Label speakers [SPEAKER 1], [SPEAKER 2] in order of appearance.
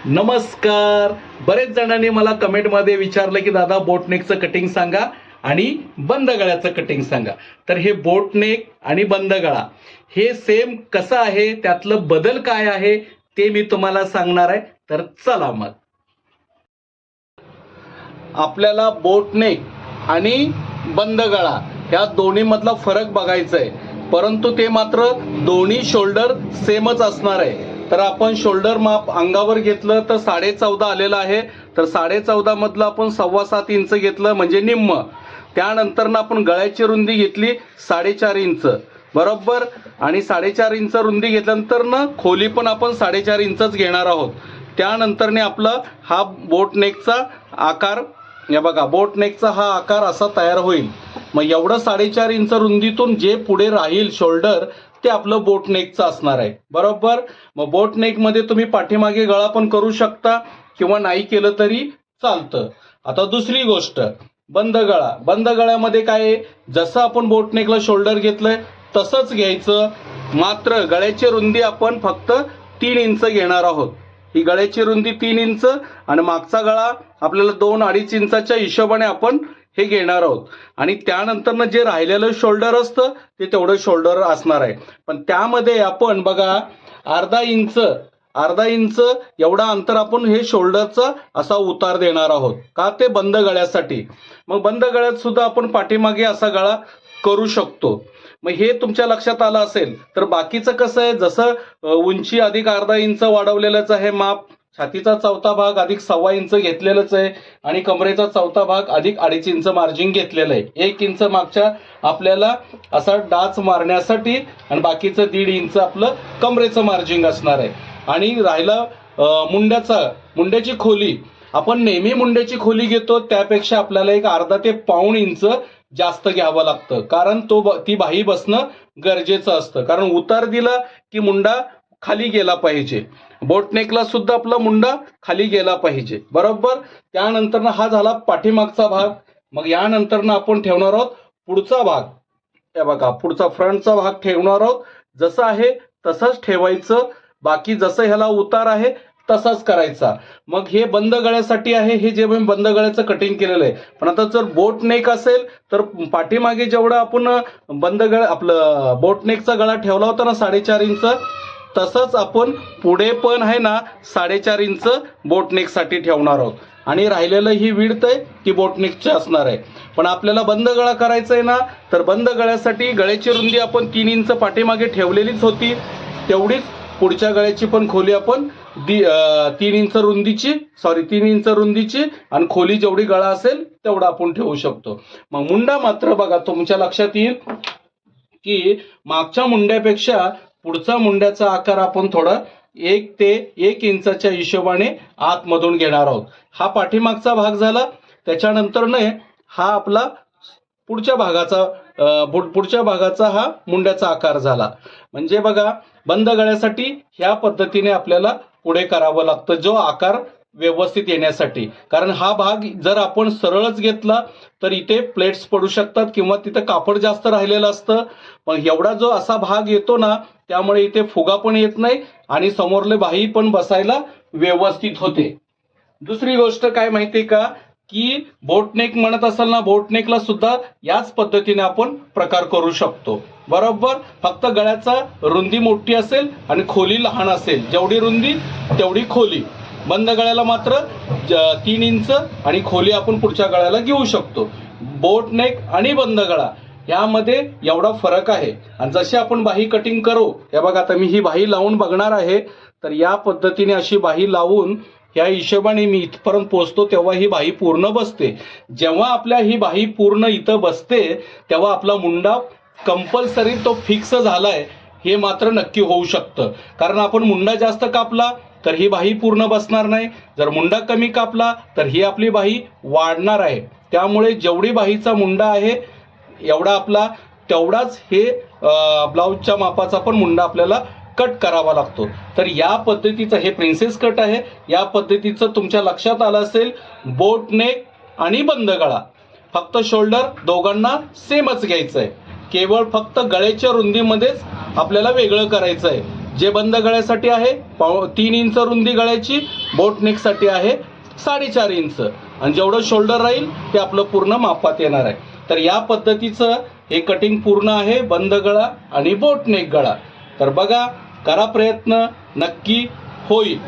[SPEAKER 1] नमस्कार. बरेच जणांनी मला कमेंटमध्ये विचारलं की दादा बोटनेकचं कटिंग सांगा आणि बंद गळ्याचं कटिंग सांगा. तर हे बोटनेक आणि बंद गळा हे सेम कसं आहे, त्यातलं बदल काय आहे ते मी तुम्हाला सांगणार आहे. तर चला मग आपल्याला बोटनेक आणि बंद गळा ह्या दोन्ही मधला फरक बघायचा आहे. परंतु ते मात्र दोन्ही शोल्डर सेमच असणार आहे. तर आपण शोल्डर माप अंगावर घेतलं तर 14.5 आलेलं आहे. तर 14.5 मधलं आपण 7.25 इंच घेतलं म्हणजे निम्म. त्यानंतर आपण गळ्याची रुंदी घेतली 4.5 इंच बरोबर. आणि 4.5 इंच रुंदी घेतल्यानंतर खोली पण आपण 4.5 इंचच घेणार आहोत. त्यानंतर आपला हा बोटनेकचा आकार, हे बघा बोटनेकचा हा आकार असा तयार होईल. मग एवढं 4.5 इंच रुंदीतून जे पुढे राहील शोल्डर ते आपलं बोटनेकचं असणार आहे बरोबर. मग बोटनेकमध्ये तुम्ही पाठीमागे गळा पण करू शकता किंवा नाही केलं तरी चालतं. आता दुसरी गोष्ट बंद गळा. बंद गळ्यामध्ये काय आहे, जसं आपण बोटनेकला शोल्डर घेतलंय तसंच घ्यायचं. मात्र गळ्याची रुंदी आपण फक्त 3 इंच घेणार आहोत. ही गळ्याची रुंदी 3 इंच आणि मागचा गळा आपल्याला 2-2.5 इंचाच्या हिशोबाने आपण हे घेणार आहोत. आणि त्यानंतर जे राहिलेलं शोल्डर असतं ते तेवढं शोल्डर असणार आहे. पण त्यामध्ये आपण बघा अर्धा इंच एवढा अंतर आपण हे शोल्डरचा असा उतार देणार आहोत. का ते बंद गळ्यासाठी. मग बंद गळ्यात सुद्धा आपण पाठीमागे असा गळा करू शकतो. मग हे तुमच्या लक्षात आलं असेल. तर बाकीचं कसं आहे, जसं उंची अधिक अर्धा इंच वाढवलेलंच आहे माप, छातीचा चौथा भाग अधिक 1.25 इंच घेतलेलंच आहे आणि कमरेचा चौथा भाग अधिक 2.5 इंच मार्जिन घेतलेलं आहे. 1 इंच मागच्या आपल्याला असा डाच मारण्यासाठी आणि बाकीचं 1.5 इंच आपलं कमरेचं मार्जिन असणार आहे. आणि राहिला मुंड्याची खोली. आपण नेहमी मुंड्याची खोली घेतो त्यापेक्षा आपल्याला एक अर्धा ते पाऊण इंच जास्त घ्यावं लागतं. कारण ती बाही बसणं गरजेचं असतं. कारण उतार दिला की मुंडा खाली गेला पाहिजे. बोटनेकला सुद्धा आपला मुंडा खाली गेला पाहिजे बरोबर. त्यानंतर हा झाला पाठीमागचा भाग. मग यानंतर आपण ठेवणार आहोत पुढचा भाग. हे बघा पुढचा फ्रंटचा भाग ठेवणार आहोत. जसं आहे तसंच ठेवायचं. बाकी जसं ह्याला उतार आहे तसाच करायचा. मग हे बंद गळ्यासाठी आहे, हे जे मी बंद गळ्याचं कटिंग केलेलं आहे. पण आता जर बोटनेक असेल तर पाठीमागे जेवढा आपण बंद गळा आपलं बोटनेकचा गळा ठेवला होता ना 4.5 इंच, तसंच आपण पुढे पण आहे ना 4.5 इंच बोटनेकसाठी ठेवणार आहोत. आणि राहिलेलं ही विड्थ आहे ती बोटनेकची असणार आहे. पण आपल्याला बंद गळा करायचा आहे ना, तर बंद गळ्यासाठी गळ्याची रुंदी आपण 3 इंच पाठीमागे ठेवलेलीच होती. तेवढीच पुढच्या गळ्याची पण खोली आपण 3 इंच रुंदीची आणि खोली जेवढी गळा असेल तेवढा आपण ठेवू शकतो. मग मुंडा मात्र बघा तुमच्या लक्षात येईल की मागच्या मुंड्यापेक्षा पुढचा मुंड्याचा आकार आपण थोडा 1 ते 1 इंचाच्या हिशोबाने आतमधून घेणार आहोत. हा पाठीमागचा भाग झाला. त्याच्यानंतर हा आपला पुढच्या भागाचा हा मुंड्याचा आकार झाला. म्हणजे बघा बंद गळ्यासाठी ह्या पद्धतीने आपल्याला पुढे करावं लागतं जो आकार व्यवस्थित येण्यासाठी. कारण हा भाग जर आपण सरळच घेतला तर इथे प्लेट्स पडू शकतात किंवा तिथं कापड जास्त राहिलेलं असतं. पण एवढा जो असा भाग येतो ना, त्यामुळे इथे फुगा पण येत नाही आणि समोरले बाही पण बसायला व्यवस्थित होते. दुसरी गोष्ट काय माहितीये का, की बोटनेक म्हणत असाल ना, बोटनेकला सुद्धा याच पद्धतीने आपण प्रकार करू शकतो बरोबर. फक्त गळ्याचा रुंदी मोठी असेल आणि खोली लहान असेल. जेवढी रुंदी तेवढी खोली. बंद गळ्याला मात्र 3 इंच आणि खोली आपण पुढच्या गळ्याला घेऊ शकतो. बोटनेक आणि बंद गळा यामध्ये एवढा फरक आहे. आणि जशी आपण बाही कटिंग करू, हे बघा आता मी ही बाही लावून बघणार आहे. तर या पद्धतीने अशी बाही लावून ह्या हिशोबाने मी इथपर्यंत पोहोचतो तेव्हा ही बाही पूर्ण बसते. जेव्हा आपल्या ही बाही पूर्ण इथं बसते तेव्हा आपला मुंडा कंपल्सरी तो फिक्स झालाय हे मात्र नक्की होऊ शकतं. कारण आपण मुंडा जास्त कापला तर ही बाही पूर्ण बसणार नाही. जर मुंडा कमी कापला तर ही आपली बाही वाढणार आहे. त्यामुळे जेवढी बाहीचा मुंडा आहे एवढा आपला तेवढाच हे ब्लाऊजच्या मापाचा पण मुंडा आपल्याला कट करावा लागतो. तर या पद्धतीचं हे प्रिन्सेस कट आहे. या पद्धतीचं तुमच्या लक्षात आलं असेल. बोटनेक आणि बंद गळा फक्त शोल्डर दोघांना सेमच घ्यायचं आहे. केवळ फक्त गळ्याच्या रुंदीमध्येच आपल्याला वेगळं करायचं आहे. जे बंद गळ्यासाठी आहे 3 इंच रुंदी गळ्याची, बोट नेकसाठी आहे 4.5 इंच, आणि जेवढं शोल्डर राहील ते आपलं पूर्ण मापात येणार आहे. तर या पद्धतीचं हे कटिंग पूर्ण आहे, बंद गळा आणि बोट नेक गळा. तर बघा, करा प्रयत्न, नक्की होईल.